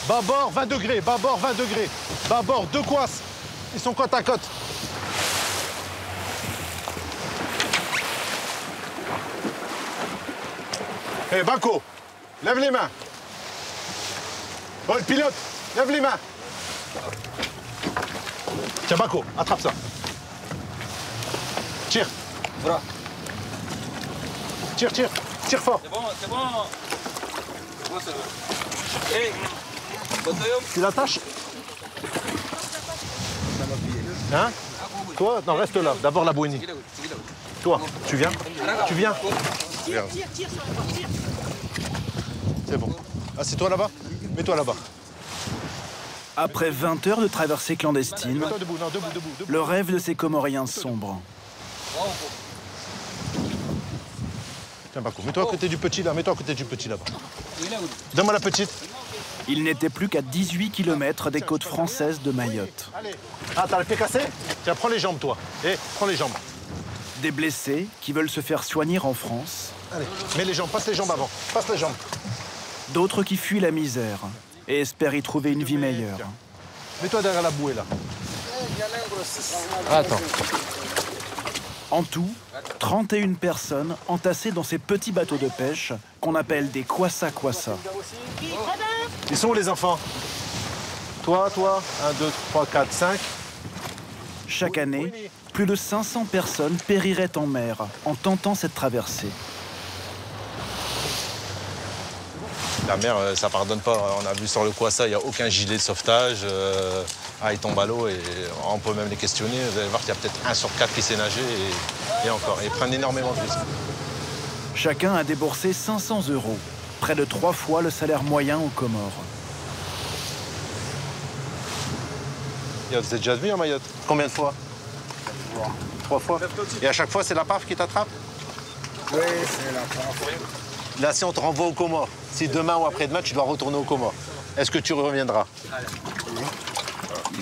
Bâbord, 20 degrés. Bâbord, 20 degrés. Bâbord, 2 coisses. Ils sont côte à côte. Hé, Banco, lève les mains. Bon, le pilote, lève les mains. Tiens, Banco, attrape ça. Tire. Voilà. Tire, tire. Tire fort. C'est bon, c'est bon. C'est bon, ça va. Hé, Tu l'attaches? Hein? Toi? Non, reste là. D'abord la bouenie. Toi, tu viens? Tu viens? Tire, tire sur la porte, tire. C'est bon. Assieds-toi là-bas. Mets-toi là-bas. Après 20 heures de traversée clandestine, Mets-toi debout, non, debout. le rêve de ces Comoriens sombre. Tiens, Banco, mets-toi à côté du petit là. Mets-toi à côté du petit là-bas. Donne-moi la petite. Il n'était plus qu'à 18 km des côtes françaises de Mayotte. Allez. Ah, t'as le pied cassé? Tiens, prends les jambes, toi. Prends les jambes. Des blessés qui veulent se faire soigner en France. Allez, mets les jambes, passe les jambes avant. Passe les jambes. D'autres qui fuient la misère et espèrent y trouver une vie meilleure. Mets-toi derrière la bouée, là. Attends. En tout, 31 personnes entassées dans ces petits bateaux de pêche qu'on appelle des kwassa-kwassa. Ils sont où, les enfants? Toi. 1, 2, 3, 4, 5. Chaque année, plus de 500 personnes périraient en mer en tentant cette traversée. La mer, ça pardonne pas. On a vu sur le Kwassa, il n'y a aucun gilet de sauvetage. Ils tombent à l'eau et on peut même les questionner. Vous allez voir qu'il y a peut-être 1 sur 4 qui sait nager et encore. Ils prennent énormément de risques. Chacun a déboursé 500 €, près de 3 fois le salaire moyen aux Comores. Vous êtes déjà venu à Mayotte? Combien de fois? 3 fois. Et à chaque fois, c'est la PAF qui t'attrape? Oui, c'est la PAF. Là, si on te renvoie aux Comores, si demain ou après-demain, tu dois retourner aux Comores, est-ce que tu reviendras?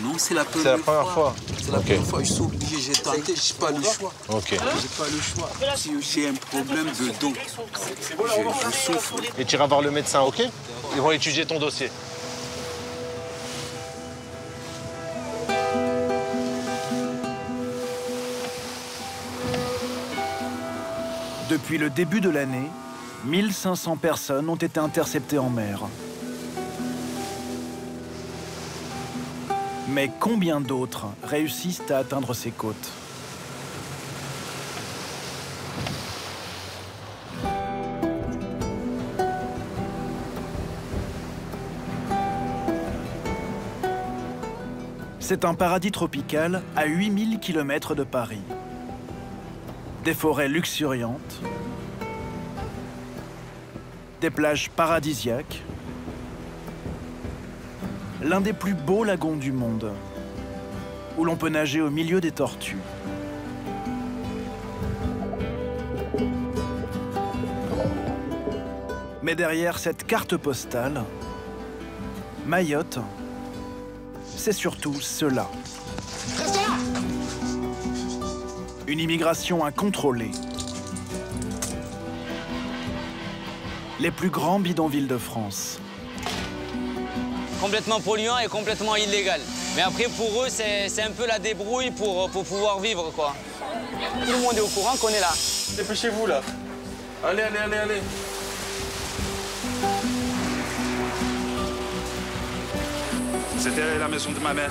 Non, c'est la C'est la première fois. C'est la première fois. Je suis obligé, j'ai tenté, j'ai pas le choix. Ok. J'ai pas le choix. Si j'ai un problème de dos, je souffre. Et tu iras voir le médecin, ok? Ils vont étudier ton dossier. Depuis le début de l'année, 1500 personnes ont été interceptées en mer. Mais combien d'autres réussissent à atteindre ces côtes? C'est un paradis tropical à 8000 km de Paris. Des forêts luxuriantes, des plages paradisiaques, l'un des plus beaux lagons du monde, où l'on peut nager au milieu des tortues. Mais derrière cette carte postale, Mayotte, c'est surtout cela. Une immigration incontrôlée. Les plus grands bidonvilles de France. Complètement polluant et complètement illégal. Mais après, pour eux, c'est un peu la débrouille pour pouvoir vivre, quoi. Tout le monde est au courant qu'on est là. Dépêchez-vous, là. Allez. C'était la maison de ma mère.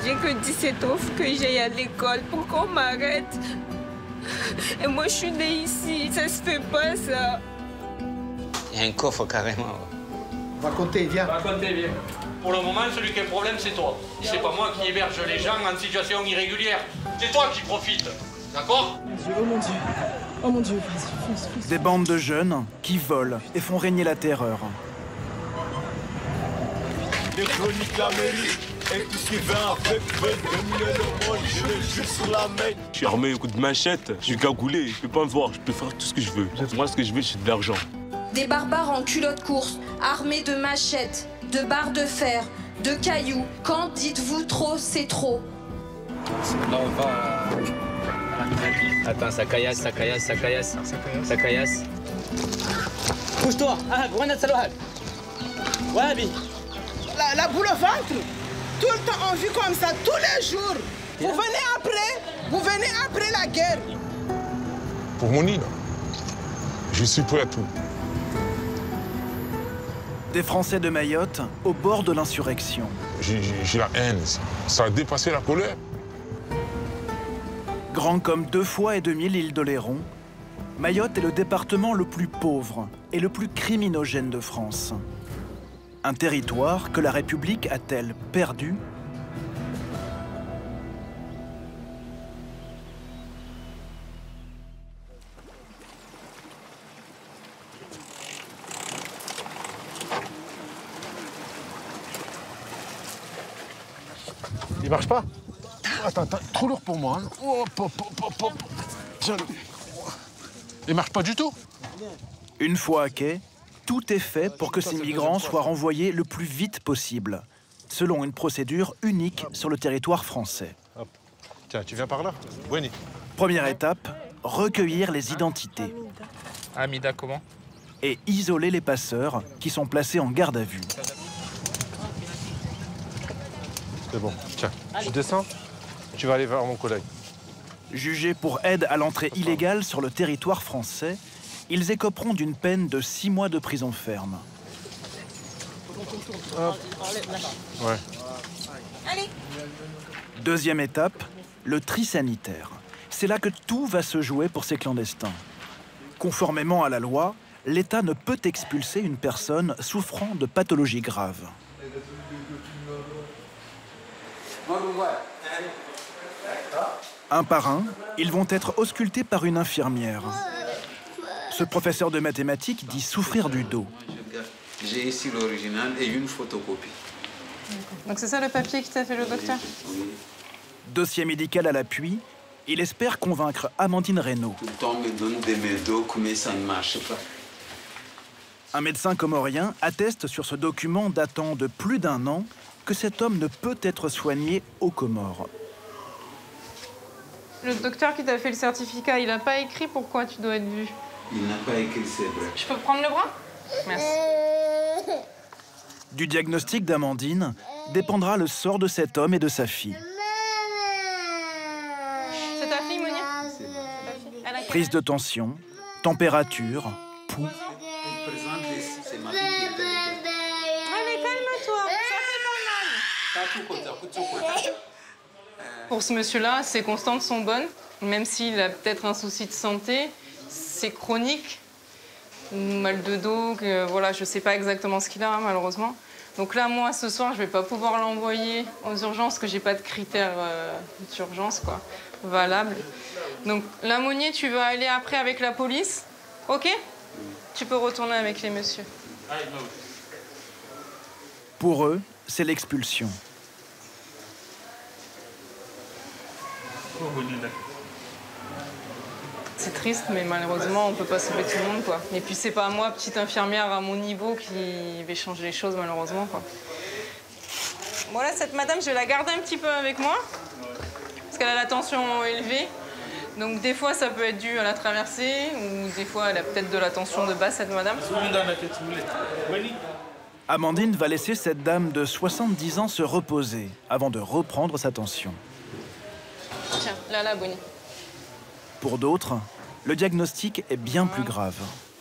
J'ai que 17 ans, faut que j'aille à l'école pour qu'on m'arrête. Et moi, je suis née ici, ça se fait pas, ça. Il y a un coffre, carrément. Va compter, viens. Va compter, viens. Pour le moment, celui qui a le problème, c'est toi. C'est pas moi qui héberge les gens en situation irrégulière. C'est toi qui profites. D'accord? Oh mon Dieu. Oh mon Dieu, vas-y, fonce. Des bandes de jeunes qui volent et font régner la terreur. Les chroniques, la mairie. Et tout ce qui vient avec, je suis sur la main. Je suis armé au coup de machette, je suis cagoulé, je peux pas me voir, je peux faire tout ce que je veux. Moi, ce que je veux, c'est de l'argent. Des barbares en culotte course, armés de machettes, de barres de fer, de cailloux. Quand dites-vous trop, c'est trop. Là, on va... Attends, ça caillasse. Pousse-toi. Ah, grenade, salouhal. Ouais, Abi. La boule au ventre, tout le temps on vit comme ça, tous les jours. Vous venez après la guerre. Pour mon île, je suis prêt à tout. Des Français de Mayotte au bord de l'insurrection. J'ai la haine, ça a dépassé la colère. Grand comme 2,5 fois l'île d'Oléron, Mayotte est le département le plus pauvre et le plus criminogène de France. Un territoire que la République a-t-elle perdu ? Il marche pas? Attends, trop lourd pour moi. Hein. Tiens. Il marche pas du tout? Une fois à quai, tout est fait pour que ces migrants soient renvoyés le plus vite possible, selon une procédure unique sur le territoire français. Hop. Tiens, tu viens par là? Bueni. Première étape, recueillir les identités. Amida, comment? Et isoler les passeurs qui sont placés en garde à vue. C'est bon. Tiens, tu descends, tu vas aller voir mon collègue. Jugés pour aide à l'entrée illégale sur le territoire français, ils écoperont d'une peine de 6 mois de prison ferme. Hop. Ouais. Allez. Deuxième étape, le tri sanitaire. C'est là que tout va se jouer pour ces clandestins. Conformément à la loi, l'État ne peut expulser une personne souffrant de pathologies graves. Un par un, ils vont être auscultés par une infirmière. Ce professeur de mathématiques dit souffrir du dos. J'ai ici l'original et une photocopie. Donc c'est ça le papier qui t'a fait le docteur? Dossier médical à l'appui, il espère convaincre Amandine Reynaud. Tout le temps me donne des médocs, mais ça ne marche pas. Un médecin comorien atteste sur ce document datant de plus d'1 an que cet homme ne peut être soigné aux Comores. Le docteur qui t'a fait le certificat, il n'a pas écrit pourquoi tu dois être vu? Il n'a pas écrit, c'est vrai. Je peux prendre le bras? Merci. Du diagnostic d'Amandine dépendra le sort de cet homme et de sa fille. C'est ta fille, Monia? Prise de tension, température, pouls. C'est ma fille qui est avec Allez, calme-toi, ça fait pas mal. Pour ce monsieur-là, ses constantes sont bonnes, même s'il a peut-être un souci de santé, c'est chronique. Mal de dos, voilà, je sais pas exactement ce qu'il a, hein, malheureusement. Donc là, moi, ce soir, je vais pas pouvoir l'envoyer aux urgences, parce que j'ai pas de critères d'urgence, quoi, valables. Donc, là, Monnier, tu vas aller après avec la police, ok? Tu peux retourner avec les messieurs. Pour eux, c'est l'expulsion. C'est triste, mais malheureusement, on peut pas sauver tout le monde, quoi. Et puis, c'est pas moi, petite infirmière à mon niveau, qui vais changer les choses, malheureusement, quoi. Voilà, cette madame, je vais la garder un petit peu avec moi, parce qu'elle a la tension élevée. Donc, des fois, ça peut être dû à la traversée, ou des fois, elle a peut-être de la tension de base, cette madame. Amandine va laisser cette dame de 70 ans se reposer avant de reprendre sa tension. Tiens, là, Bonnie. Pour d'autres, le diagnostic est bien plus grave.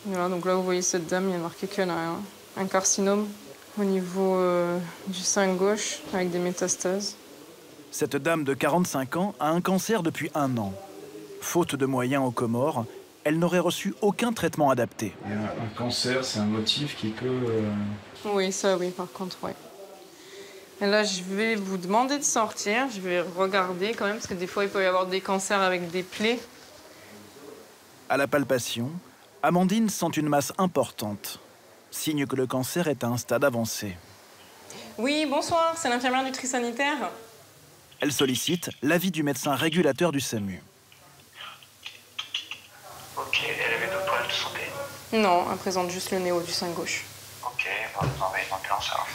Voilà, donc là, vous voyez cette dame, il y a marqué qu'elle a un carcinome au niveau du sein gauche, avec des métastases. Cette dame de 45 ans a un cancer depuis 1 an. Faute de moyens aux Comores, elle n'aurait reçu aucun traitement adapté. Et un cancer, c'est un motif qui peut... Oui, ça, oui, par contre, oui. Et là, je vais vous demander de sortir. Je vais regarder quand même, parce que des fois, il peut y avoir des cancers avec des plaies. À la palpation, Amandine sent une masse importante, signe que le cancer est à un stade avancé. Oui, bonsoir, c'est l'infirmière du tri sanitaire. Elle sollicite l'avis du médecin régulateur du SAMU. Ok, elle avait d'autres problèmes de santé? Non, elle présente juste le néo du sein gauche. Ok, bon, on va y l'ambulance alors.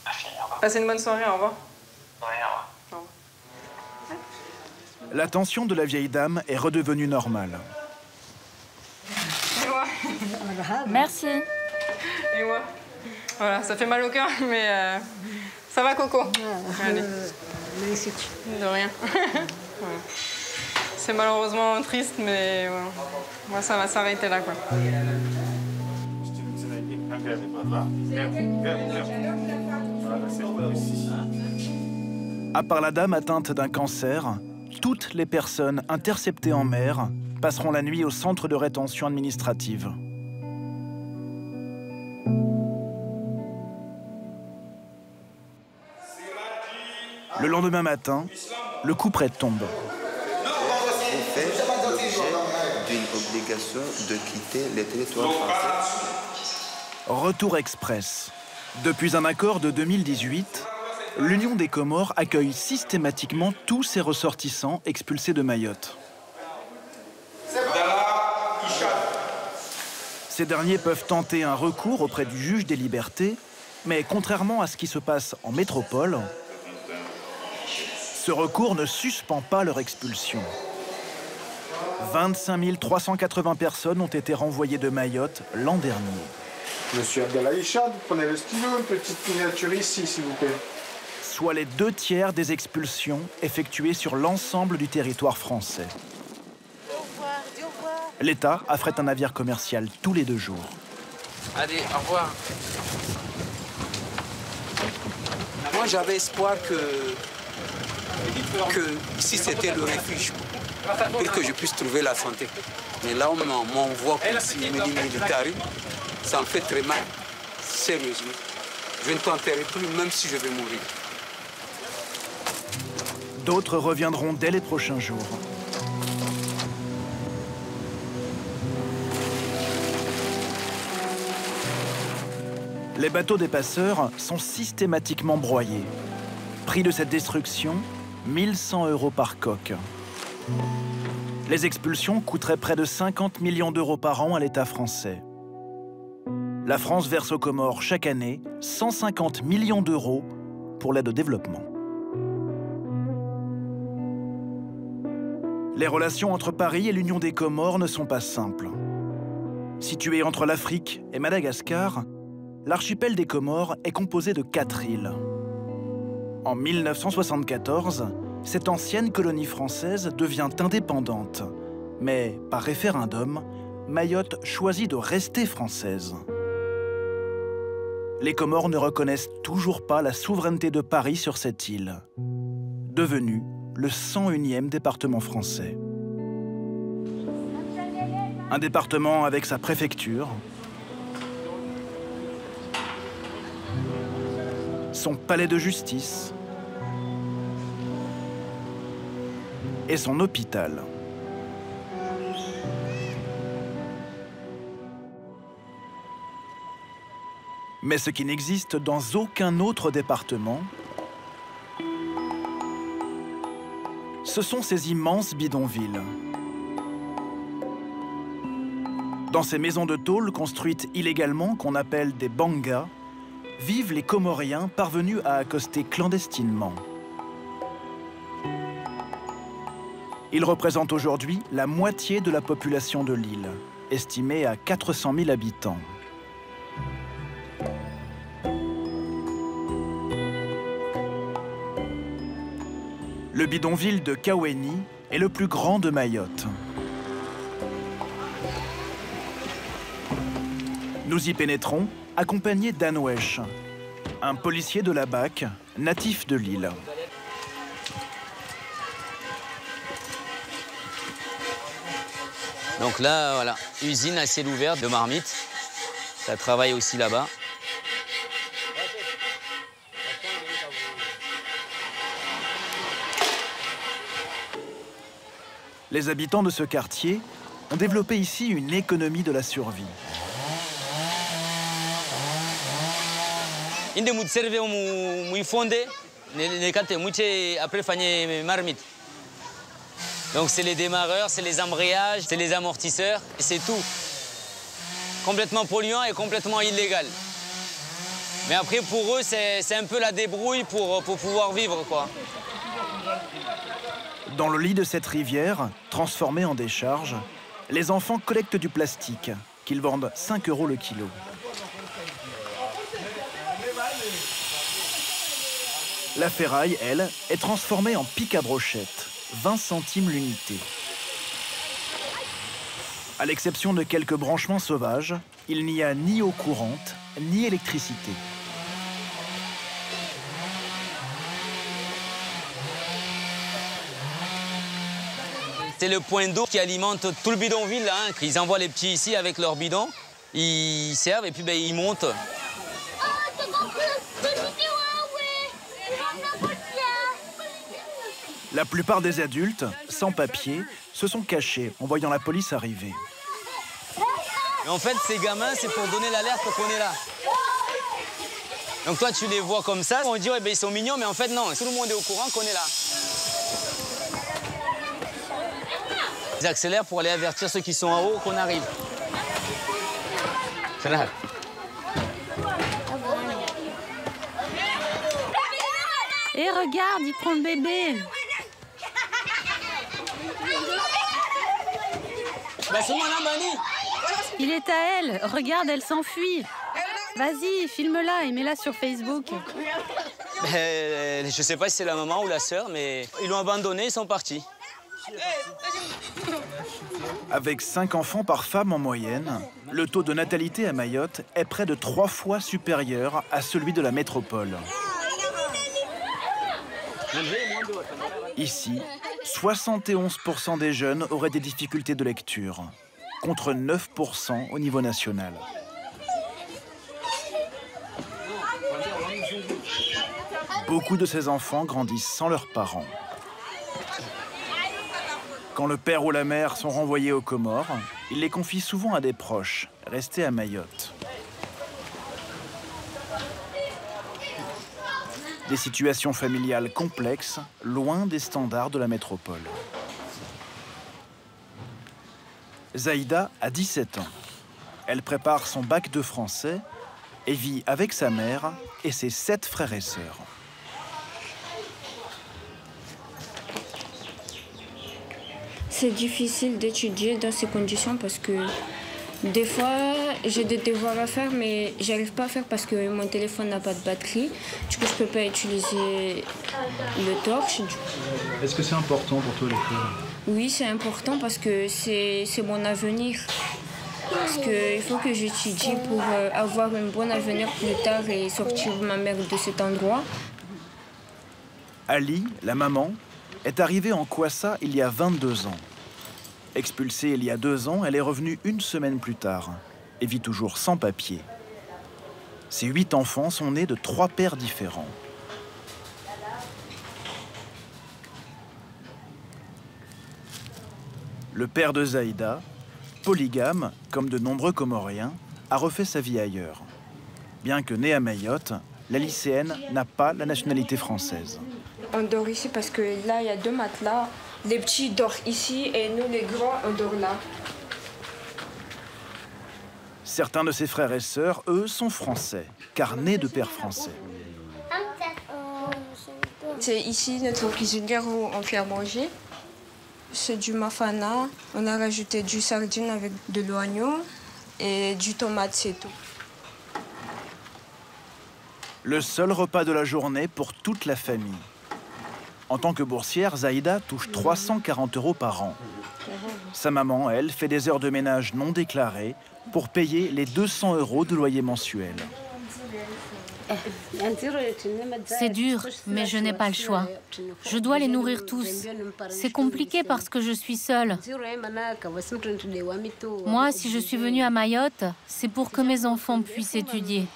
Merci, au revoir. Passez une bonne soirée, au revoir. Ouais, au revoir. La tension de la vieille dame est redevenue normale. Et moi. Merci. Et moi. Voilà, ça fait mal au cœur, mais ça va, Coco. Allez. Merci. De rien. Voilà. C'est malheureusement triste, mais voilà. Moi, ça va s'arrêter là, quoi. À part la dame atteinte d'un cancer, toutes les personnes interceptées en mer passeront la nuit au centre de rétention administrative. Le lendemain matin, le couperet tombe. On fait l'objet d'une obligation de quitter le territoire français. Retour express. Depuis un accord de 2018, l'Union des Comores accueille systématiquement tous ses ressortissants expulsés de Mayotte. Ces derniers peuvent tenter un recours auprès du juge des libertés, mais contrairement à ce qui se passe en métropole, ce recours ne suspend pas leur expulsion. 25 380 personnes ont été renvoyées de Mayotte l'an dernier. Monsieur Abdallah Hichad, prenez le stylo, une petite miniature ici, s'il vous plaît. Soit les 2/3 des expulsions effectuées sur l'ensemble du territoire français. L'État affrète un navire commercial tous les 2 jours. Allez, au revoir. Moi, j'avais espoir que ici, c'était le refuge, pour que je puisse trouver la santé. Mais là, on m'envoie comme si me dit militaire. Ça me fait très mal, sérieusement. Je ne tenterai plus, même si je vais mourir. D'autres reviendront dès les prochains jours. Les bateaux des passeurs sont systématiquement broyés. Prix de cette destruction, 1 100 € par coque. Les expulsions coûteraient près de 50 millions d'euros par an à l'État français. La France verse aux Comores chaque année 150 millions d'euros pour l'aide au développement. Les relations entre Paris et l'Union des Comores ne sont pas simples. Situé entre l'Afrique et Madagascar, l'archipel des Comores est composé de 4 îles. En 1974, cette ancienne colonie française devient indépendante. Mais par référendum, Mayotte choisit de rester française. Les Comores ne reconnaissent toujours pas la souveraineté de Paris sur cette île, devenue le 101e département français. Un département avec sa préfecture, son palais de justice et son hôpital. Mais ce qui n'existe dans aucun autre département, ce sont ces immenses bidonvilles. Dans ces maisons de tôle construites illégalement, qu'on appelle des bangas, vivent les Comoriens parvenus à accoster clandestinement. Ils représentent aujourd'hui la moitié de la population de l'île, estimée à 400 000 habitants. Le bidonville de Kaweni est le plus grand de Mayotte. Nous y pénétrons, accompagnés d'Anouesh, un policier de la BAC, natif de l'île. Donc là, voilà, usine à ciel ouvert de marmite. Ça travaille aussi là-bas. Les habitants de ce quartier ont développé ici une économie de la survie. Inde mu serve mu fonde ne kante muche après fanye marmite. Donc c'est les démarreurs, c'est les embrayages, c'est les amortisseurs et c'est tout. Complètement polluant et complètement illégal. Mais après pour eux c'est un peu la débrouille pour pouvoir vivre quoi. Dans le lit de cette rivière, transformée en décharge, les enfants collectent du plastique qu'ils vendent 5 € le kilo. La ferraille, elle, est transformée en pic à brochette, 20 centimes l'unité. À l'exception de quelques branchements sauvages, il n'y a ni eau courante, ni électricité. C'est le point d'eau qui alimente tout le bidonville. Hein. Ils envoient les petits ici avec leur bidon, ils servent et puis ben, ils montent. La plupart des adultes, sans papier, se sont cachés en voyant la police arriver. Et en fait, ces gamins, c'est pour donner l'alerte qu'on est là. Donc toi, tu les vois comme ça, on dit ouais, ben, ils sont mignons, mais en fait non, tout le monde est au courant qu'on est là. Ils accélèrent pour aller avertir ceux qui sont en haut qu'on arrive. C'est là. Et regarde, il prend le bébé. Il est à elle. Regarde, elle s'enfuit. Vas-y, filme-la et mets-la sur Facebook. Je sais pas si c'est la maman ou la sœur, mais ils l'ont abandonné, ils sont partis. Avec 5 enfants par femme en moyenne, le taux de natalité à Mayotte est près de 3 fois supérieur à celui de la métropole. Ici, 71% des jeunes auraient des difficultés de lecture, contre 9% au niveau national. Beaucoup de ces enfants grandissent sans leurs parents. Quand le père ou la mère sont renvoyés aux Comores, ils les confient souvent à des proches, restés à Mayotte. Des situations familiales complexes, loin des standards de la métropole. Zaïda a 17 ans. Elle prépare son bac de français et vit avec sa mère et ses 7 frères et sœurs. C'est difficile d'étudier dans ces conditions parce que des fois, j'ai des devoirs à faire, mais j'arrive pas à faire parce que mon téléphone n'a pas de batterie. Du coup, je peux pas utiliser le torche. Est-ce que c'est important pour toi l'école? Oui, c'est important parce que c'est mon avenir. Parce qu'il faut que j'étudie pour avoir un bon avenir plus tard et sortir ma mère de cet endroit. Ali, la maman, est arrivée en Kwassa il y a 22 ans. Expulsée il y a 2 ans, elle est revenue 1 semaine plus tard et vit toujours sans papier. Ses 8 enfants sont nés de 3 pères différents. Le père de Zaïda, polygame, comme de nombreux Comoriens, a refait sa vie ailleurs. Bien que née à Mayotte, la lycéenne n'a pas la nationalité française. On dort ici parce que là, il y a 2 matelas. Les petits dorment ici et nous, les grands, on dort là. Certains de ses frères et sœurs, eux, sont français, car nés de pères français. C'est ici notre cuisinière où on fait à manger. C'est du mafana. On a rajouté du sardine avec de l'oignon et du tomate, c'est tout. Le seul repas de la journée pour toute la famille. En tant que boursière, Zaïda touche 340 € par an. Sa maman, elle, fait des heures de ménage non déclarées pour payer les 200 € de loyer mensuel. C'est dur, mais je n'ai pas le choix. Je dois les nourrir tous. C'est compliqué parce que je suis seule. Moi, si je suis venue à Mayotte, c'est pour que mes enfants puissent étudier.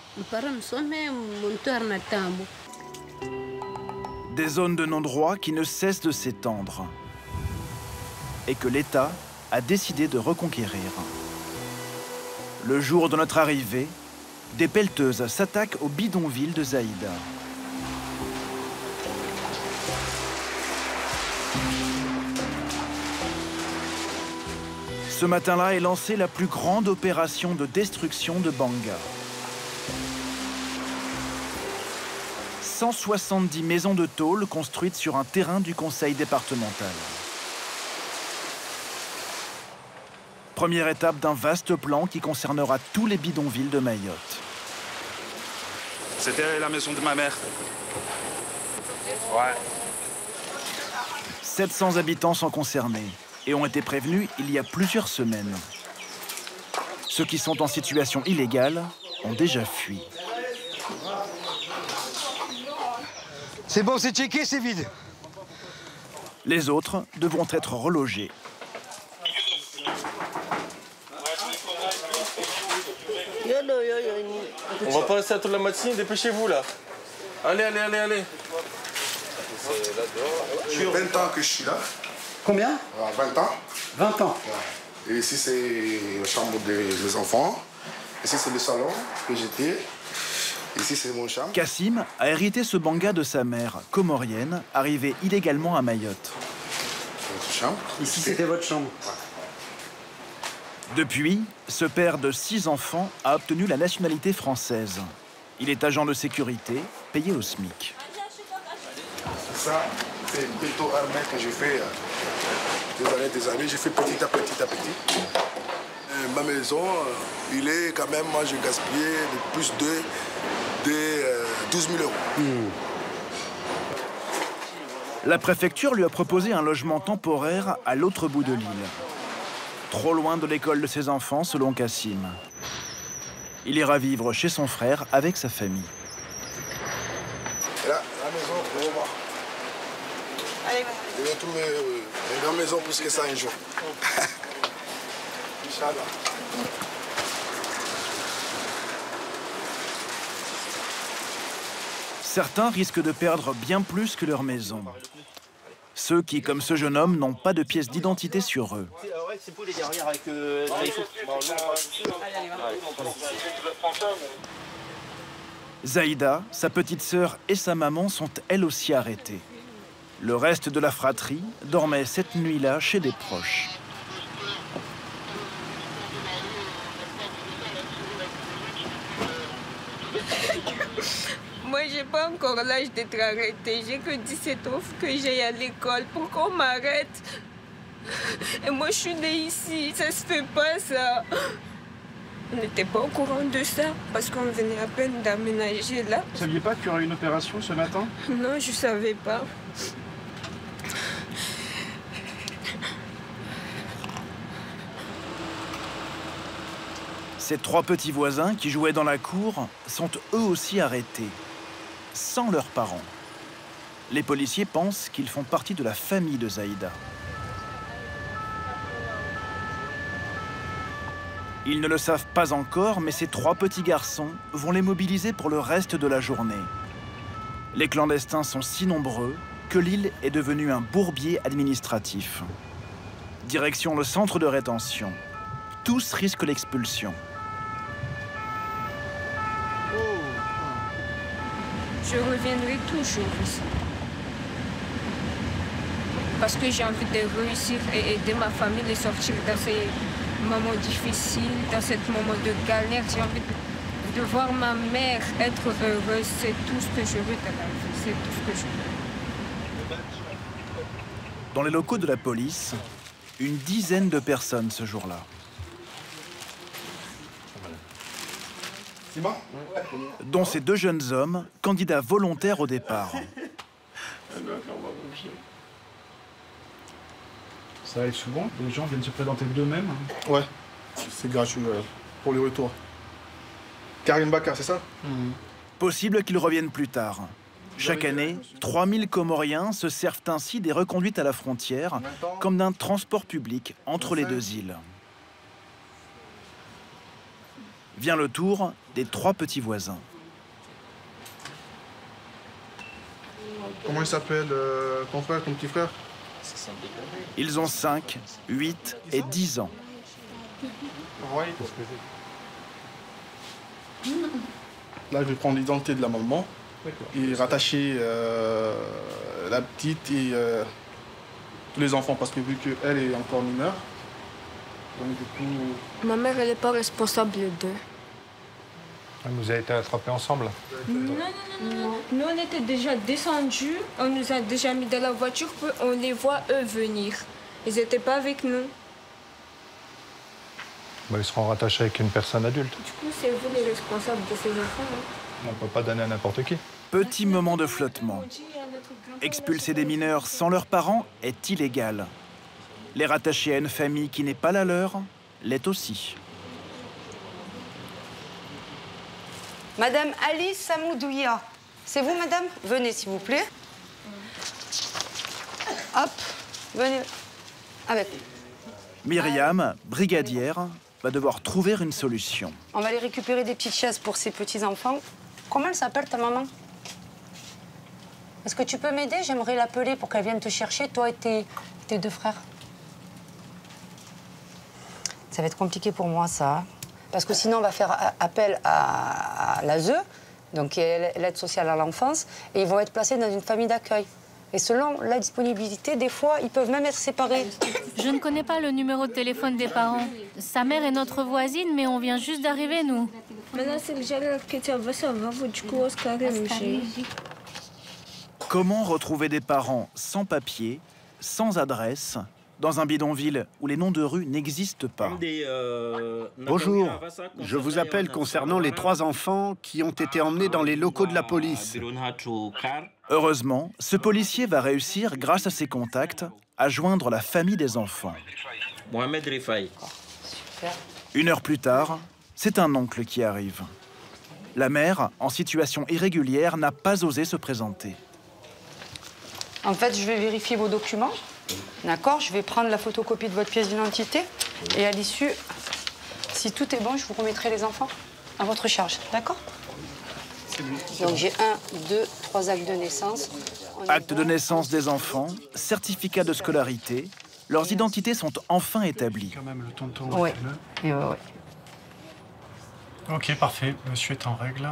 Des zones de non-droit qui ne cessent de s'étendre et que l'État a décidé de reconquérir. Le jour de notre arrivée, des pelleteuses s'attaquent au bidonville de Zaïda. Ce matin-là est lancée la plus grande opération de destruction de Banga. 170 maisons de tôle construites sur un terrain du conseil départemental. Première étape d'un vaste plan qui concernera tous les bidonvilles de Mayotte. C'était la maison de ma mère. Ouais. 700 habitants sont concernés et ont été prévenus il y a plusieurs semaines. Ceux qui sont en situation illégale ont déjà fui. C'est bon, c'est checké, c'est vide. Les autres devront être relogés. On va pas rester à toute la matinée, dépêchez-vous là. Allez, allez, allez, allez. Ça fait 20 ans que je suis là. Combien? 20 ans. 20 ans. Ouais. Et ici, c'est la chambre des enfants. Ici, c'est le salon que j'étais. Ici, c'est mon chambre. Kassim a hérité ce banga de sa mère, comorienne, arrivée illégalement à Mayotte. Notre chambre. Ici, c'était votre chambre. Ouais. Depuis, ce père de 6 enfants a obtenu la nationalité française. Il est agent de sécurité, payé au SMIC. Ça, c'est le ghetto armé que j'ai fait des années. J'ai fait petit à petit à petit. Ma maison, il est quand même, moi, j'ai gaspillé de plus de 12 000 €. La préfecture lui a proposé un logement temporaire à l'autre bout de l'île. Trop loin de l'école de ses enfants, selon Kassim. Il ira vivre chez son frère avec sa famille. Et là, la maison, on va voir. Je vais trouver une grande maison plus que ça un jour. Inch'Allah. Certains risquent de perdre bien plus que leur maison. Ceux qui, comme ce jeune homme, n'ont pas de pièce d'identité sur eux. Zaïda, sa petite sœur et sa maman sont elles aussi arrêtées. Le reste de la fratrie dormait cette nuit-là chez des proches. Moi, j'ai pas encore l'âge d'être arrêtée. J'ai que 17 ans, faut que j'aille à l'école. Pourquoi on m'arrête? Et moi, je suis née ici. Ça se fait pas, ça. On n'était pas au courant de ça, parce qu'on venait à peine d'aménager là. Vous saviez pas qu'il y aurait une opération ce matin? Non, je savais pas. Ces 3 petits voisins qui jouaient dans la cour sont eux aussi arrêtés, sans leurs parents. Les policiers pensent qu'ils font partie de la famille de Zaïda. Ils ne le savent pas encore, mais ces 3 petits garçons vont les mobiliser pour le reste de la journée. Les clandestins sont si nombreux que l'île est devenue un bourbier administratif. Direction le centre de rétention. Tous risquent l'expulsion. Je reviendrai toujours ici. Parce que j'ai envie de réussir et aider ma famille à sortir dans ces moments difficiles, dans ce moment de galère. J'ai envie de voir ma mère être heureuse. C'est tout ce que je veux dans la vie. C'est tout ce que je veux. Dans les locaux de la police, une dizaine de personnes ce jour-là. Dont ces 2 jeunes hommes, candidats volontaires au départ. Ça arrive souvent, les gens viennent se présenter d'eux-mêmes. Ouais, c'est gratuit pour le retour. Karim Bakar, c'est ça? Possible qu'ils reviennent plus tard. Chaque année, 3000 Comoriens se servent ainsi des reconduites à la frontière comme d'un transport public entre les 2 îles. Vient le tour des 3 petits voisins. Comment il s'appelle ton frère, ton petit frère? Ils ont 5, 8 et 10 ans. Là, je vais prendre l'identité de la maman et rattacher la petite et tous les enfants, parce que vu qu'elle est encore mineure, donc du coup... Ma mère, elle n'est pas responsable d'eux. Vous avez été attrapés ensemble? Non. Nous, on était déjà descendus, on nous a déjà mis dans la voiture, puis on les voit, eux, venir. Ils n'étaient pas avec nous. Ils seront rattachés avec une personne adulte. Du coup, c'est vous les responsables de ces enfants. On ne peut pas donner à n'importe qui. Petit moment de flottement. Expulser des mineurs sans leurs parents est illégal. Les rattacher à une famille qui n'est pas la leur l'est aussi. Madame Alice Samoudouia. C'est vous, madame? Venez, s'il vous plaît. Hop, venez avec. Myriam, brigadière, va devoir trouver une solution. On va aller récupérer des petites chaises pour ces petits-enfants. Comment elle s'appelle, ta maman? Est-ce que tu peux m'aider? J'aimerais l'appeler pour qu'elle vienne te chercher, toi et tes deux frères. Ça va être compliqué pour moi, ça. Parce que sinon, on va faire appel à l'ASE, donc l'aide sociale à l'enfance, et ils vont être placés dans une famille d'accueil. Et selon la disponibilité, des fois, ils peuvent même être séparés. Je ne connais pas le numéro de téléphone des parents. Sa mère est notre voisine, mais on vient juste d'arriver, nous. Comment retrouver des parents sans papier, sans adresse, dans un bidonville où les noms de rue n'existent pas? Bonjour, je vous appelle concernant les 3 enfants qui ont été emmenés dans les locaux de la police. Heureusement, ce policier va réussir, grâce à ses contacts, à joindre la famille des enfants. Mohamed Rifaï. Une heure plus tard, c'est un oncle qui arrive. La mère, en situation irrégulière, n'a pas osé se présenter. En fait, je vais vérifier vos documents. D'accord? Je vais prendre la photocopie de votre pièce d'identité. Et à l'issue, si tout est bon, je vous remettrai les enfants à votre charge. D'accord? Donc j'ai 1, 2, 3 actes de naissance. Acte de naissance des enfants, certificat de scolarité, leurs identités sont enfin établies. Oui. Ok, parfait. Monsieur est en règle.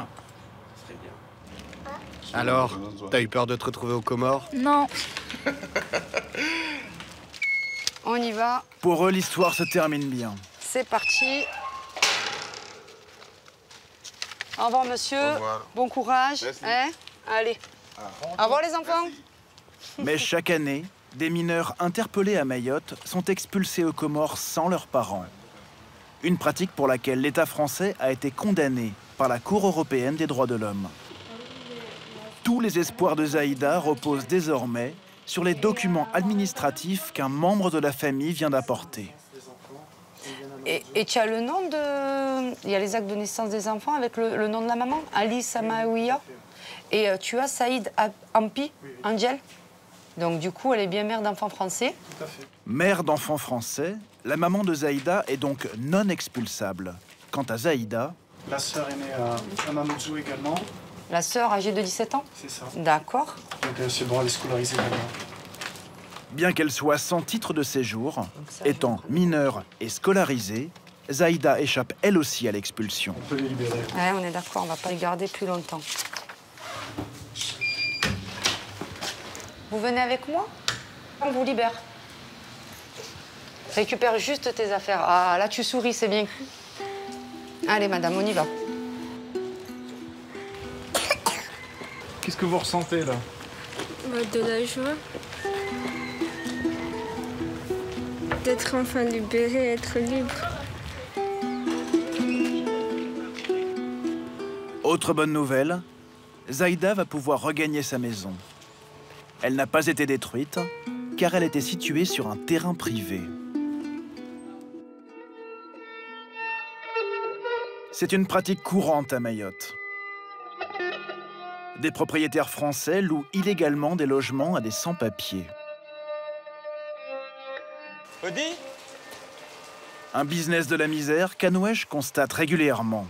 Alors, t'as eu peur de te retrouver aux Comores? Non. On y va. Pour eux, l'histoire se termine bien. C'est parti. Au revoir, monsieur. Au revoir. Bon courage. Hein? Allez. Au revoir, les enfants. Mais chaque année, des mineurs interpellés à Mayotte sont expulsés aux Comores sans leurs parents. Une pratique pour laquelle l'État français a été condamné par la Cour européenne des droits de l'homme. Tous les espoirs de Zaïda reposent désormais sur les documents administratifs qu'un membre de la famille vient d'apporter. Et tu as le nom de... Il y a les actes de naissance des enfants avec le nom de la maman, Ali Samaouia. Et tu as Saïd Ampi, Angel. Donc du coup, elle est bien mère d'enfants français. Tout à fait. Mère d'enfants français, la maman de Zaïda est donc non expulsable. Quant à Zaïda... La sœur est née à Mamoudzou également. La sœur âgée de 17 ans? C'est ça. D'accord. Donc c'est bon, elle est scolarisée également. Bien qu'elle soit sans titre de séjour, étant mineure et scolarisée, Zaïda échappe elle aussi à l'expulsion. On peut les libérer. Ouais, on est d'accord, on va pas les garder plus longtemps. Vous venez avec moi? On vous libère. Récupère juste tes affaires. Ah, là tu souris, c'est bien. Allez, madame, on y va. Qu'est-ce que vous ressentez, là? De la joie. D'être enfin libérée, être libre. Autre bonne nouvelle, Zaïda va pouvoir regagner sa maison. Elle n'a pas été détruite, car elle était située sur un terrain privé. C'est une pratique courante à Mayotte. Des propriétaires français louent illégalement des logements à des sans-papiers. Un business de la misère qu'Anouesh constate régulièrement.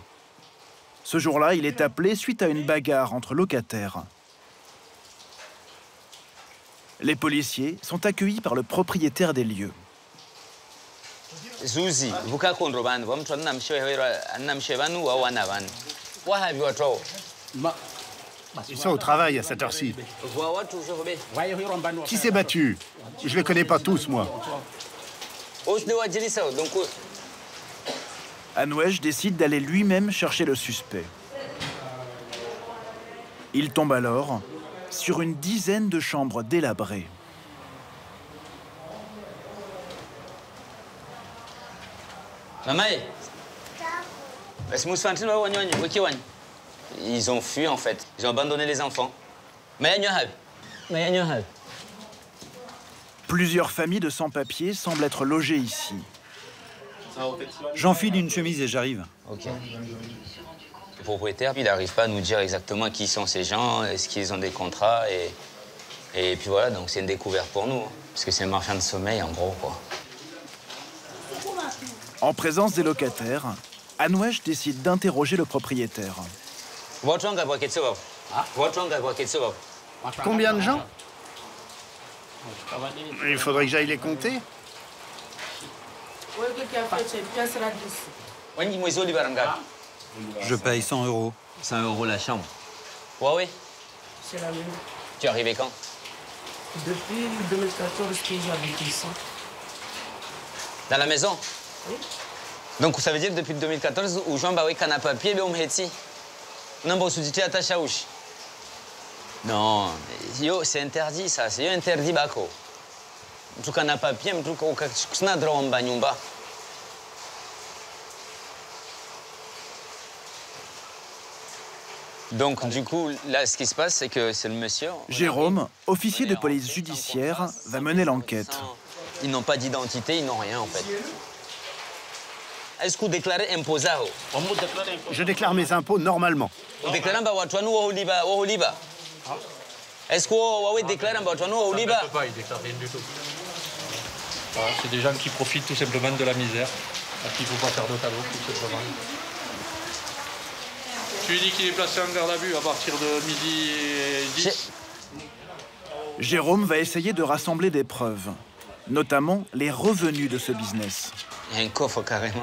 Ce jour-là, il est appelé suite à une bagarre entre locataires. Les policiers sont accueillis par le propriétaire des lieux. Zuzi, Ils sont au travail à cette heure-ci. Qui s'est battu? Je les connais pas tous, moi. Anouesh décide d'aller lui-même chercher le suspect. Il tombe alors sur une dizaine de chambres délabrées. Ils ont fui, en fait. Ils ont abandonné les enfants. Plusieurs familles de sans-papiers semblent être logées ici. J'enfile une chemise et j'arrive. Ok. Le propriétaire, il n'arrive pas à nous dire exactement qui sont ces gens, est-ce qu'ils ont des contrats, et puis voilà, donc c'est une découverte pour nous, hein, parce que c'est un marchand de sommeil, en gros, quoi. En présence des locataires, Anouesh décide d'interroger le propriétaire. Combien de gens? Il faudrait que j'aille les compter. Je paye 100 €. 100 € la chambre. Ouais. C'est la même. Tu es arrivé quand? Depuis 2014 que j'habite ici. Dans la maison? Oui. Donc ça veut dire que depuis 2014, où Jean Baoui canne papier, on m'héti. Non, bon, sous-titré à ta chaouche. Non, c'est interdit ça, c'est interdit bako. Tu canne papier, mais tu n'as droit en banyumba. Donc, du coup, là, ce qui se passe, c'est que c'est le monsieur... Jérôme, officier de police judiciaire, va mener l'enquête. Ils n'ont pas d'identité, ils n'ont rien, en fait. Est-ce que vous déclarez imposé? Je déclare mes impôts normalement. Vous déclarez Oliba. Est-ce que vous déclarez Oliba? On ne peut pas, ils déclarent rien du tout. C'est des gens qui profitent tout simplement de la misère, à qui il ne faut pas faire de cadeaux, tout simplement. Tu lui dis qu'il est placé en garde à vue à partir de midi et 10. Jérôme va essayer de rassembler des preuves, notamment les revenus de ce business. Il y a un coffre carrément.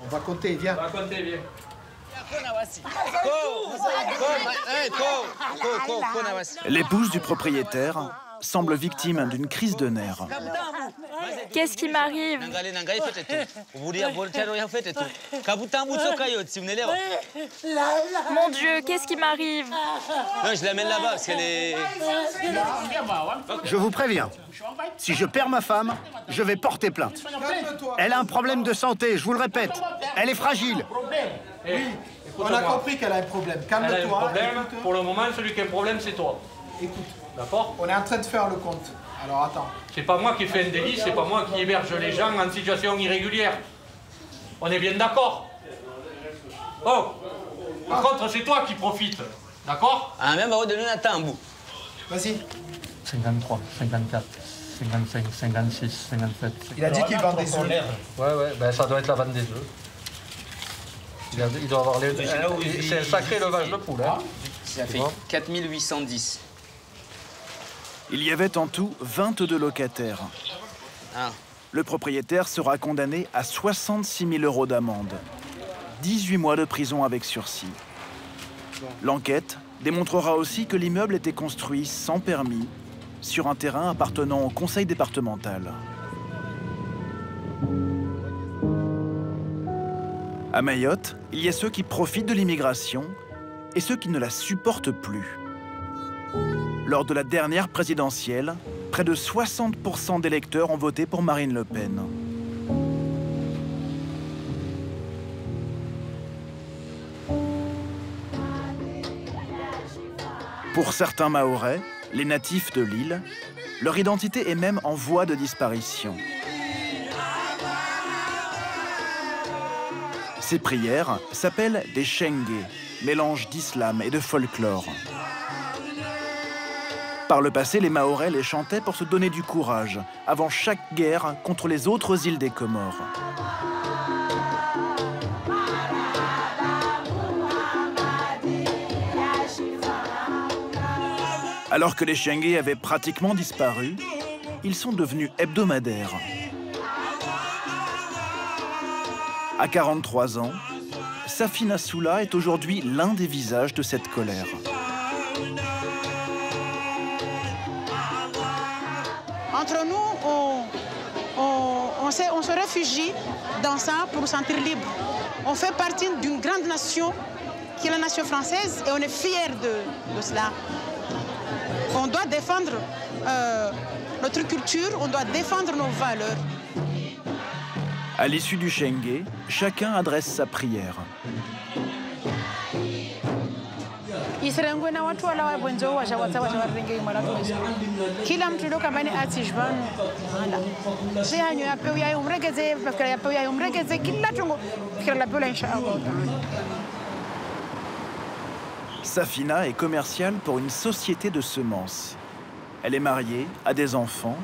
On va compter, viens. L'épouse du propriétaire semble victime d'une crise de nerfs. Qu'est-ce qui m'arrive? Mon Dieu, qu'est-ce qui m'arrive? Non, je l'amène là-bas parce qu'elle est... Je vous préviens, si je perds ma femme, je vais porter plainte. Elle a un problème de santé, je vous le répète. Elle est fragile. Oui, on a compris qu'elle a un problème. Calme-toi. Elle a un problème. Pour le moment, celui qui a un problème, c'est toi. Écoute, d'accord? On est en train de faire le compte. Alors attends. C'est pas moi qui fais un délit, c'est pas moi qui héberge les gens en situation irrégulière. On est bien d'accord? Oh! Par contre, c'est toi qui profites. D'accord? Ah, même à donner un tambour. Vas-y. 53, 54, 55, 56, 57. Il a dit qu'il vend des œufs. Ouais, ben ça doit être la vente des œufs. Il doit avoir les... C'est un sacré levage de poule, hein? Ça fait 4810. Il y avait en tout 22 locataires. Le propriétaire sera condamné à 66 000 € d'amende. 18 mois de prison avec sursis. L'enquête démontrera aussi que l'immeuble était construit sans permis sur un terrain appartenant au conseil départemental. À Mayotte, il y a ceux qui profitent de l'immigration et ceux qui ne la supportent plus. Lors de la dernière présidentielle, près de 60% d'électeurs ont voté pour Marine Le Pen. Pour certains Mahorais, les natifs de l'île, leur identité est même en voie de disparition. Ces prières s'appellent des Chengués, mélange d'islam et de folklore. Par le passé, les Mahorais les chantaient pour se donner du courage avant chaque guerre contre les autres îles des Comores. Alors que les Chengués avaient pratiquement disparu, ils sont devenus hebdomadaires. À 43 ans, Safina Soula est aujourd'hui l'un des visages de cette colère. Entre nous, on se réfugie dans ça pour nous sentir libres. On fait partie d'une grande nation qui est la nation française et on est fiers de cela. On doit défendre notre culture, on doit défendre nos valeurs. À l'issue du Shenge, chacun adresse sa prière. Safina est commerciale pour une société de semences. Elle est mariée, a des enfants,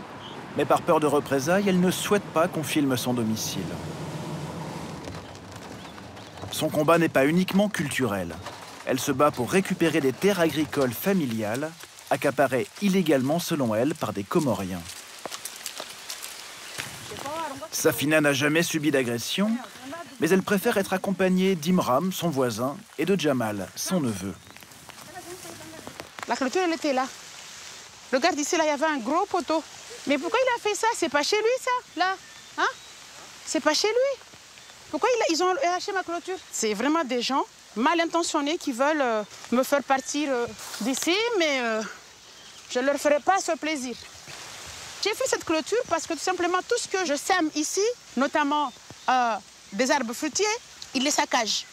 mais par peur de représailles, elle ne souhaite pas qu'on filme son domicile. Son combat n'est pas uniquement culturel. Elle se bat pour récupérer des terres agricoles familiales, accaparées illégalement selon elle par des Comoriens. Safina n'a jamais subi d'agression, mais elle préfère être accompagnée d'Imram, son voisin, et de Jamal, son neveu. La clôture, elle était là. Regarde ici, là, il y avait un gros poteau. Mais pourquoi il a fait ça? C'est pas chez lui, ça, là. Hein? C'est pas chez lui. Pourquoi ils ont lâché ma clôture? C'est vraiment des gens mal intentionnés qui veulent me faire partir d'ici, mais je ne leur ferai pas ce plaisir. J'ai fait cette clôture parce que tout simplement, tout ce que je sème ici, notamment des arbres fruitiers, ils les saccagent.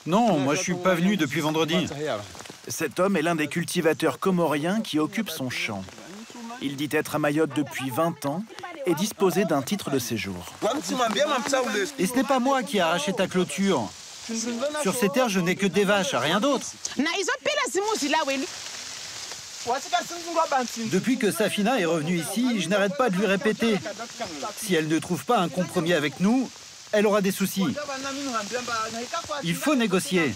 Non, moi je suis pas venu depuis vendredi. Cet homme est l'un des cultivateurs comoriens qui occupe son champ. Il dit être à Mayotte depuis 20 ans et disposer d'un titre de séjour. Et ce n'est pas moi qui ai arraché ta clôture. Sur ces terres, je n'ai que des vaches, rien d'autre. Depuis que Safina est revenue ici, je n'arrête pas de lui répéter. Si elle ne trouve pas un compromis avec nous, elle aura des soucis. Il faut négocier.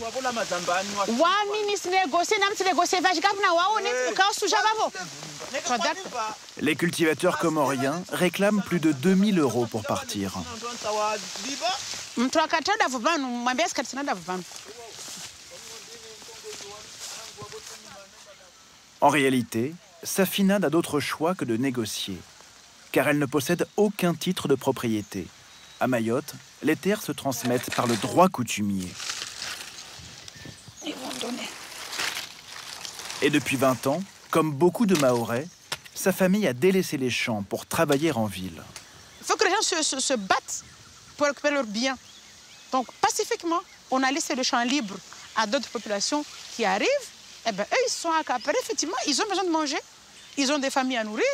Les cultivateurs comoriens réclament plus de 2000 € pour partir. En réalité, Safina n'a d'autre choix que de négocier, car elle ne possède aucun titre de propriété. À Mayotte, les terres se transmettent par le droit coutumier. Et depuis 20 ans, comme beaucoup de Mahorais, sa famille a délaissé les champs pour travailler en ville. Il faut que les gens se battent pour récupérer leurs biens. Donc, pacifiquement, on a laissé le champ libre à d'autres populations qui arrivent. Eh bien, eux, ils sont accaparés, effectivement, ils ont besoin de manger, ils ont des familles à nourrir.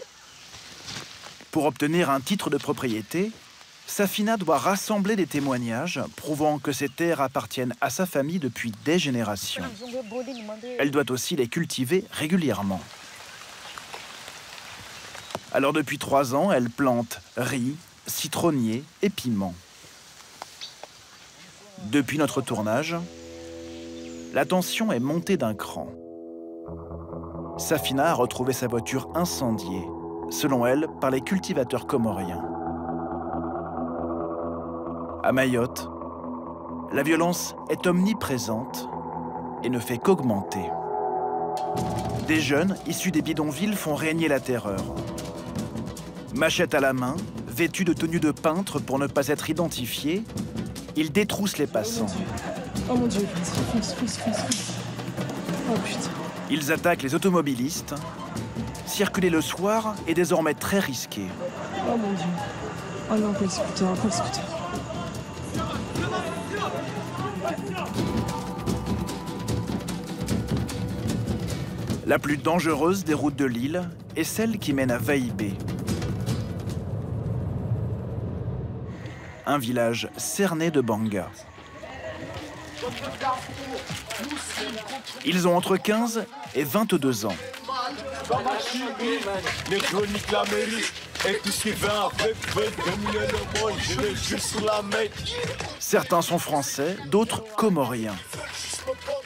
Pour obtenir un titre de propriété, Safina doit rassembler des témoignages prouvant que ces terres appartiennent à sa famille depuis des générations. Elle doit aussi les cultiver régulièrement. Alors depuis 3 ans, elle plante riz, citronnier et piment. Depuis notre tournage, la tension est montée d'un cran. Safina a retrouvé sa voiture incendiée, selon elle, par les cultivateurs comoriens. À Mayotte, la violence est omniprésente et ne fait qu'augmenter. Des jeunes issus des bidonvilles font régner la terreur. Machette à la main, vêtus de tenues de peintre pour ne pas être identifiés, ils détroussent les passants. Oh mon Dieu, fonce. Oh putain. Ils attaquent les automobilistes. Circuler le soir est désormais très risqué. Oh mon Dieu. Oh non, pas le scooter. La plus dangereuse des routes de l'île est celle qui mène à Vaïbé. Un village cerné de Banga. Ils ont entre 15 et 22 ans. Les chroniques l'Amérique et tout ce qui va avec veulent dominer le monde, je vais juste sous la mec. Certains sont français, d'autres comoriens.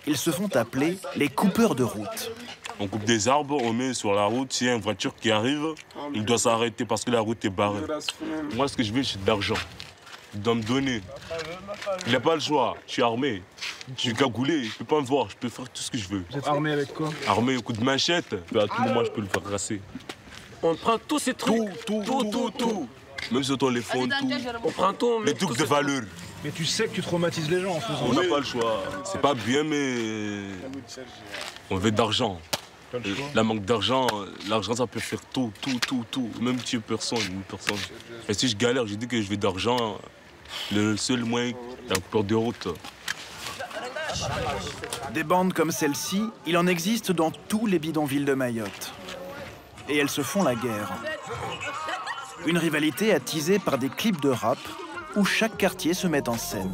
Ils se font appeler les coupeurs de route. On coupe des arbres, on met sur la route. S'il y a une voiture qui arrive, il doit s'arrêter parce que la route est barrée. Moi, ce que je veux, c'est de l'argent. Il doit me donner. Il n'a pas le choix. Je suis armé. Je suis cagoulé. Je peux pas me voir. Je peux faire tout ce que je veux. Vous êtes armé avec quoi? Armé au coup de machette. À tout moment, je peux le faire casser. On prend tous ces trucs. Tout. Même sur ton téléphone, tout. On prend tout. Les trucs de valeur. Mais tu sais que tu traumatises les gens en faisant ça. On n'a pas le choix. C'est pas bien, mais on veut d'argent. La manque d'argent, l'argent ça peut faire tout. Même tuer une personne. Et si je galère, je dis que je veux d'argent. Le seul moyen, c'est un cours de route. Des bandes comme celle-ci, il en existe dans tous les bidonvilles de Mayotte. Et elles se font la guerre. Une rivalité attisée par des clips de rap où chaque quartier se met en scène.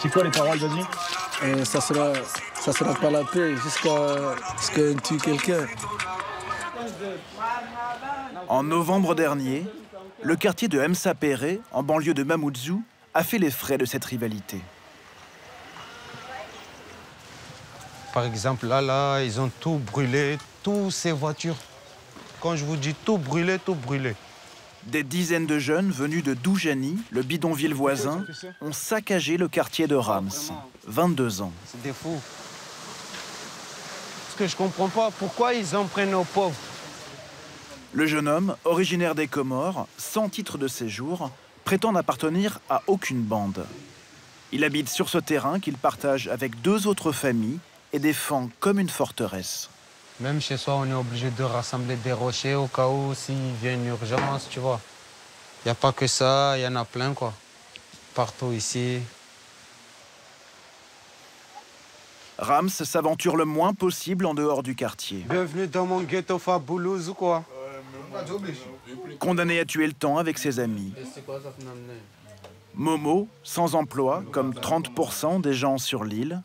C'est quoi les paroles, vas-y? Ça sera pas la paix jusqu'à ce qu'on tue quelqu'un. En novembre dernier, le quartier de Msa Péré, en banlieue de Mamoudzou, a fait les frais de cette rivalité. Par exemple, là, ils ont tout brûlé, toutes ces voitures. Quand je vous dis tout brûlé, tout brûlé. Des dizaines de jeunes venus de Doujani, le bidonville voisin, ont saccagé le quartier de Rams, 22 ans. C'est des fous. Parce que je comprends pas pourquoi ils en prennent aux pauvres. Le jeune homme, originaire des Comores, sans titre de séjour, prétend n'appartenir à aucune bande. Il habite sur ce terrain qu'il partage avec 2 autres familles et défend comme une forteresse. Même chez soi, on est obligé de rassembler des rochers au cas où s'il vient une urgence, tu vois. Il n'y a pas que ça, il y en a plein, quoi. Partout ici. Rams s'aventure le moins possible en dehors du quartier. Bienvenue dans mon ghetto Faboulouse ou quoi? Condamné à tuer le temps avec ses amis. Momo, sans emploi, comme 30% des gens sur l'île.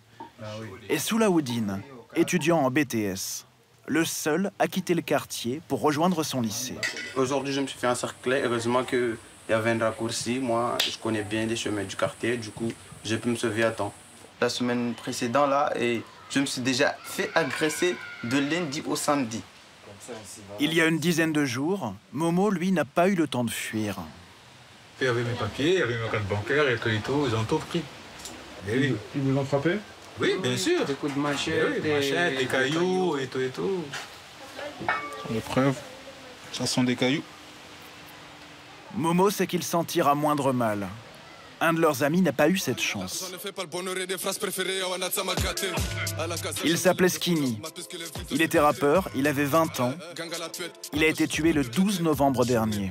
Et Soulaoudine, étudiant en BTS. Le seul à quitter le quartier pour rejoindre son lycée. Aujourd'hui, je me suis fait encercler. Heureusement qu'il y avait un raccourci. Moi, je connais bien les chemins du quartier. Du coup, j'ai pu me sauver à temps. La semaine précédente, là, et je me suis déjà fait agresser de lundi au samedi. Il y a une dizaine de jours, Momo, lui, n'a pas eu le temps de fuir. Il y avait mes papiers, il y avait mes cartes bancaires et tout, ils ont tout pris. Et oui. Ils vous ont frappé? Oui, bien sûr. Des coups de machette, des cailloux et tout. Les preuves, ça sont des cailloux. Momo sait qu'il s'en tire à moindre mal. Un de leurs amis n'a pas eu cette chance. Il s'appelait Skinny. Il était rappeur, il avait 20 ans. Il a été tué le 12 novembre dernier.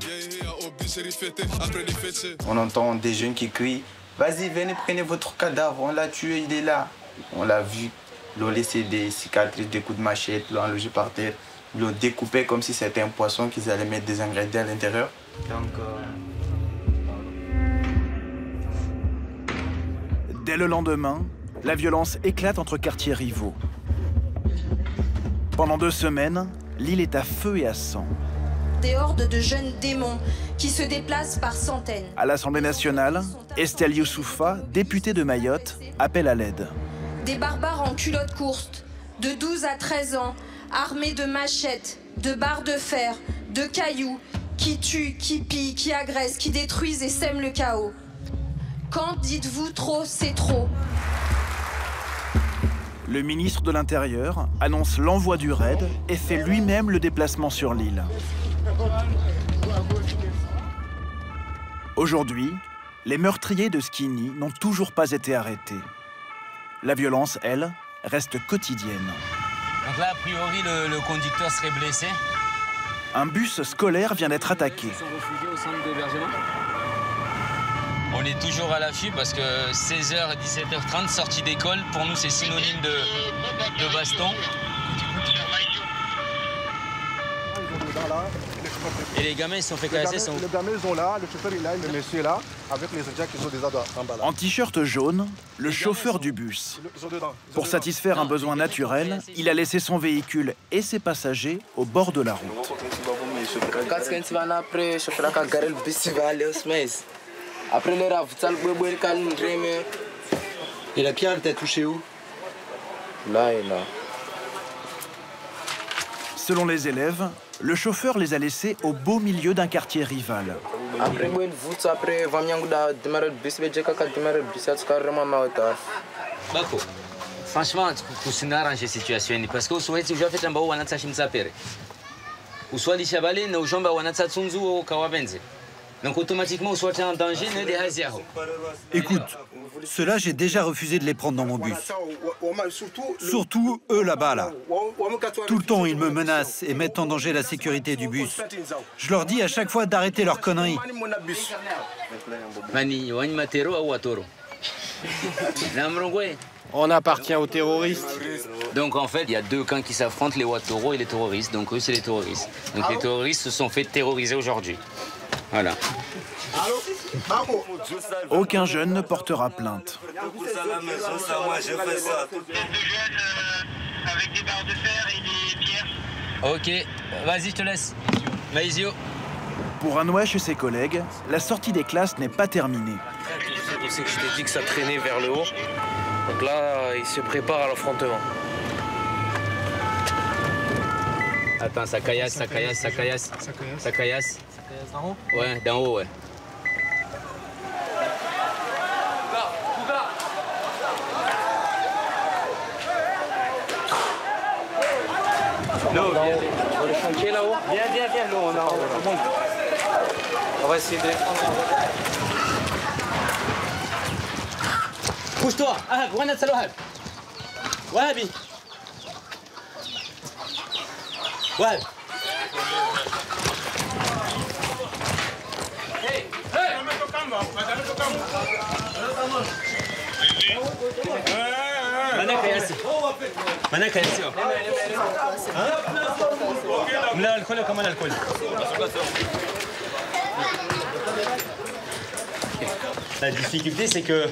On entend des jeunes qui crient « Vas-y, venez, prenez votre cadavre, on l'a tué, il est là ». On l'a vu, ils l'ont laissé des cicatrices, des coups de machette, l'ont allongé par terre. Ils l'ont découpé comme si c'était un poisson qu'ils allaient mettre des ingrédients à l'intérieur. Donc, Dès le lendemain, la violence éclate entre quartiers rivaux. Pendant 2 semaines, l'île est à feu et à sang. Des hordes de jeunes démons qui se déplacent par centaines. À l'Assemblée nationale, Estelle Youssoufa, députée de Mayotte, appelle à l'aide. Des barbares en culottes courtes, de 12 à 13 ans, armés de machettes, de barres de fer, de cailloux, qui tuent, qui pillent, qui agressent, qui détruisent et sèment le chaos. Quand dites-vous trop, c'est trop. Le ministre de l'Intérieur annonce l'envoi du raid et fait lui-même le déplacement sur l'île. Aujourd'hui, les meurtriers de Skinny n'ont toujours pas été arrêtés. La violence, elle, reste quotidienne. Donc là, a priori, le conducteur serait blessé. Un bus scolaire vient d'être attaqué. Ils sont réfugiés au centre d'hébergement. On est toujours à l'affût parce que 16h à 17h30, sortie d'école, pour nous c'est synonyme de baston. Et les gamins ils se sont fait casser. Les gamins ils sont là, le chauffeur il est là, le monsieur est là, avec les gens qui sont déjà en bas là. En t-shirt jaune, le chauffeur du bus. Pour satisfaire un besoin naturel, il a laissé son véhicule et ses passagers au bord de la route. Après les rafts, et la pierre t'a touché où? Là et là. Selon les élèves, le chauffeur les a laissés au beau milieu d'un quartier rival. Franchement, c'est arrangé la situation parce que soit tu fait un baou wanatsa shimsa pere. Ou soit les chabalés, nos jambes wanatsa tsunzu au kawabenze. Donc automatiquement, soit tu es en danger, ne des zéro. Écoute, ceux-là, j'ai déjà refusé de les prendre dans mon bus. Surtout eux là-bas, là. Tout le temps, ils me menacent et mettent en danger la sécurité du bus. Je leur dis à chaque fois d'arrêter leurs conneries. On appartient aux terroristes. Donc en fait, il y a deux camps qui s'affrontent, les Ouattoro et les terroristes. Donc eux, c'est les terroristes. Donc les terroristes se sont fait terroriser aujourd'hui. Voilà. Aucun jeune ne portera plainte. Avec des barres de fer et des pierres. Ok, vas-y, je te laisse. Maïzio. Pour Anouesh et ses collègues, la sortie des classes n'est pas terminée. Je sais que je t'ai dit que ça traînait vers le haut. Donc là, ils se préparent à l'affrontement. Attends, ça caillasse, ça caillasse, ça caillasse. Ça caillasse. D'en haut? Ouais, d'en haut, ouais. L'eau, viens. Sur le chantier là-haut? Viens, l'eau, on a. On va essayer de les prendre. Couche-toi. Ah, Grenade Salohab. Wahabi. Wahab. Manaka Yassi. Manaka Yassi. لا الكل كمان الكل. La difficulté, c'est que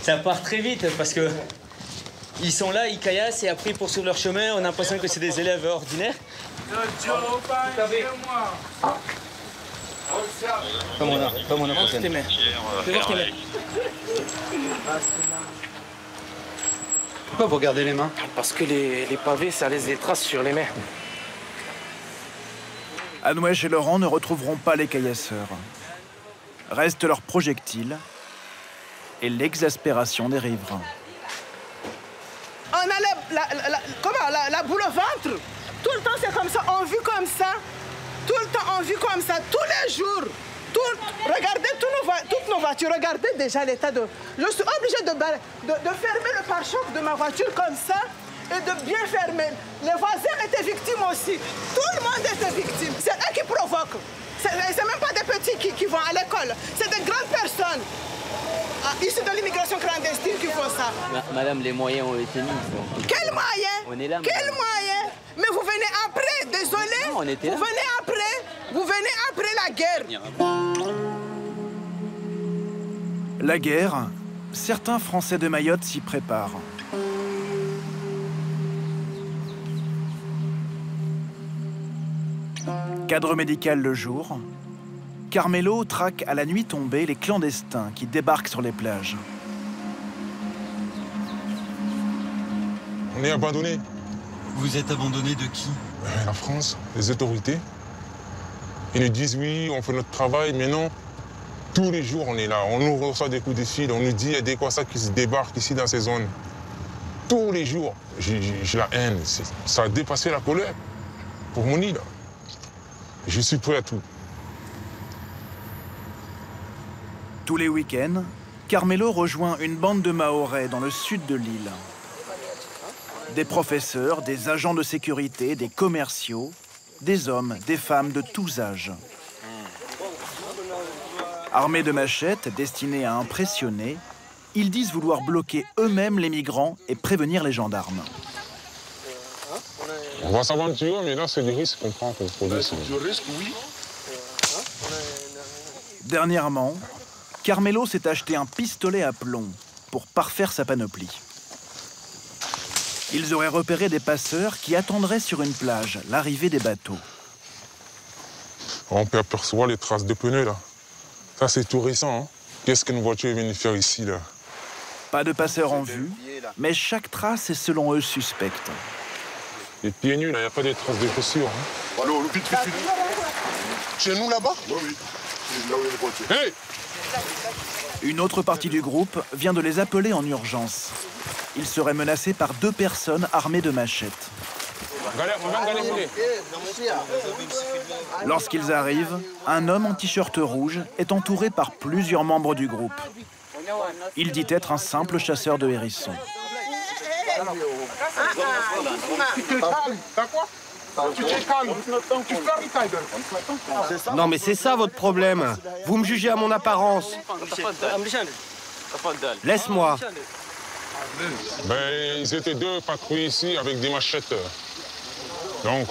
ça part très vite parce que ils sont là, ils caillassent et après ils poursuivent leur chemin. On a l'impression que c'est des élèves ordinaires. Comme on a prochaine. Pourquoi vous gardez les mains? Parce que les pavés, ça laisse des traces sur les mains. Anouesh et Laurent ne retrouveront pas les caillasseurs. Restent leurs projectiles et l'exaspération des riverains. On a la boule au ventre. Tout le temps, c'est comme ça. On vit comme ça. Tout le temps, on vit comme ça. Tous les jours. Regardez toutes nos voitures. Regardez déjà l'état de... Je suis obligée de fermer le pare-choc de ma voiture comme ça et de bien fermer. Les voisins étaient victimes aussi. Tout le monde était victime. C'est eux qui provoquent. C'est même pas des petits qui vont à l'école. C'est des grandes personnes issues de l'immigration clandestine qui font ça. Madame, les moyens ont été mis. Quels moyens? On est là. Quels moyens? Mais vous venez après, désolé. Non, on était là. Vous venez après la guerre. La guerre, certains Français de Mayotte s'y préparent. Cadre médical le jour, Carmelo traque à la nuit tombée les clandestins qui débarquent sur les plages. On est abandonnés. Vous êtes abandonné de qui? La France, les autorités. Ils nous disent oui, on fait notre travail, mais non. Tous les jours, on est là. On nous reçoit des coups de fil. On nous dit qu'il y a des Kwassa qui se débarquent ici dans ces zones. Tous les jours, j'ai la haine. Ça a dépassé la colère pour mon île. Je suis prêt à tout. Tous les week-ends, Carmelo rejoint une bande de Mahorais dans le sud de l'île. Des professeurs, des agents de sécurité, des commerciaux, des hommes, des femmes de tous âges. Armés de machettes destinées à impressionner, ils disent vouloir bloquer eux-mêmes les migrants et prévenir les gendarmes. On va s'aventurer, mais là, c'est des risques qu'on prend pour produire ça. Oui. Dernièrement, Carmelo s'est acheté un pistolet à plomb pour parfaire sa panoplie. Ils auraient repéré des passeurs qui attendraient sur une plage l'arrivée des bateaux. On peut apercevoir les traces de pneus, là. Ça, c'est tout récent. Hein. Qu'est-ce qu'une voiture vient de faire ici, là? Pas de passeurs en vue, mais chaque trace est selon eux suspecte. Les pieds nus, là, il n'y a pas de traces de chaussures. Hein. Alors, vite. Chez nous, là-bas? Oui. Là où il y a une voiture. Hey! Une autre partie du groupe vient de les appeler en urgence. Ils seraient menacés par 2 personnes armées de machettes. Lorsqu'ils arrivent, un homme en t-shirt rouge est entouré par plusieurs membres du groupe. Il dit être un simple chasseur de hérissons. Non mais c'est ça votre problème. Vous me jugez à mon apparence. Laisse-moi. Ben, ils étaient deux patrouilles ici avec des machettes. Donc,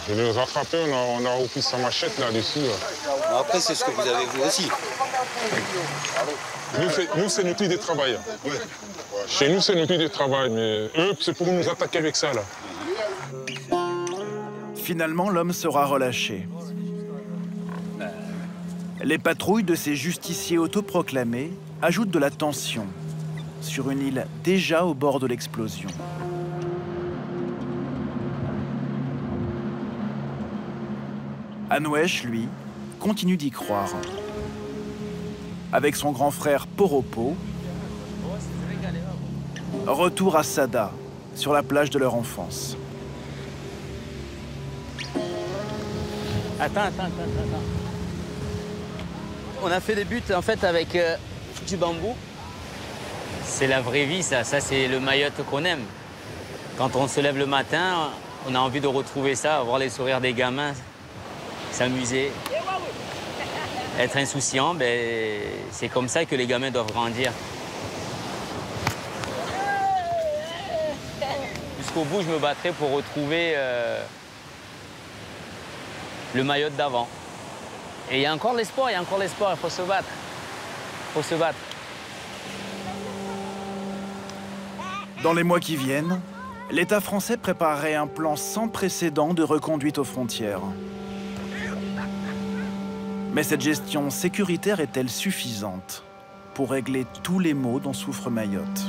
je les ai rattrapés, on a repris sa machette là-dessus. Après, c'est ce que vous avez vu aussi. Nous, c'est notre outil de travail. Chez nous, c'est notre outil de travail, mais eux, c'est pour nous attaquer avec ça, là. Finalement, l'homme sera relâché. Les patrouilles de ces justiciers autoproclamés ajoutent de la tension sur une île déjà au bord de l'explosion. Anouesh, lui, continue d'y croire. Avec son grand frère Poropo, retour à Sada, sur la plage de leur enfance. Attends. On a fait des buts en fait avec du bambou. C'est la vraie vie, ça. Ça, c'est le Mayotte qu'on aime. Quand on se lève le matin, on a envie de retrouver ça, voir les sourires des gamins, s'amuser. Être insouciant, ben, c'est comme ça que les gamins doivent grandir. Jusqu'au bout, je me battrai pour retrouver le Mayotte d'avant. Et il y a encore l'espoir, il faut se battre. Il faut se battre. Dans les mois qui viennent, l'État français préparerait un plan sans précédent de reconduite aux frontières. Mais cette gestion sécuritaire est-elle suffisante pour régler tous les maux dont souffre Mayotte ?